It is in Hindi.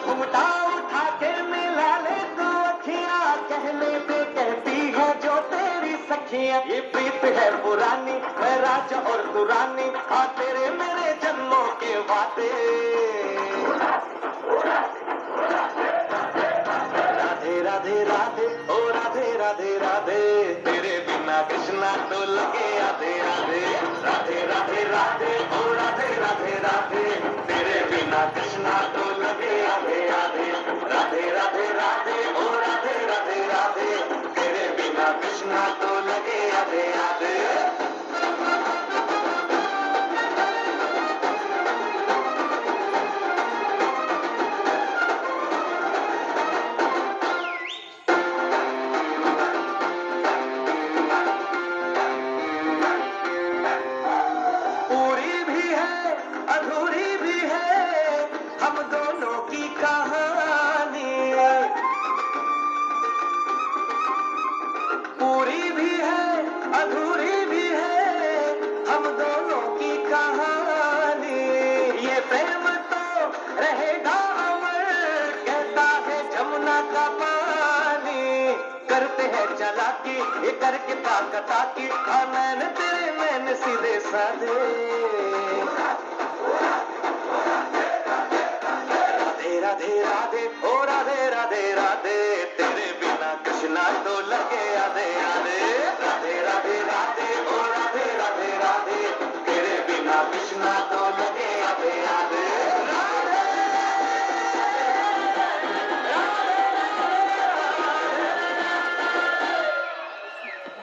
घूंघटा उठा के मिला ले तू अखियां, कहने पे कहती है जो तेरी सखियां। ये प्रीत है पुरानी, मैं राजा और तू रानी, हाँ तेरे मेरे जन्मों के वादे। राधे राधे राधे ओ राधे राधे राधे, तेरे बिना कृष्णा तो लगे आधे आधे। राधे राधे राधे ओ राधे राधे राधे, तेरे बिना कृष्णा तो लगे आधे आधे। राधे राधे राधे ओ राधे राधे राधे, तेरे बिना कृष्णा तो लगे आधे आधे। पूरी भी है अधूरी भी है हम दोनों की कहानी, पूरी भी है अधूरी भी है हम दोनों की कहानी। ये प्रेम तो रहेगा अमर, कहता है जमुना का पानी। करते हैं चालाकी ये करके ताकता की, हाँ मैंने तेरे मैंने सीधे साधे। राधे राधे ओ राधे राधे राधे, तेरे बिना कृष्णा तो लगे आधे आधे।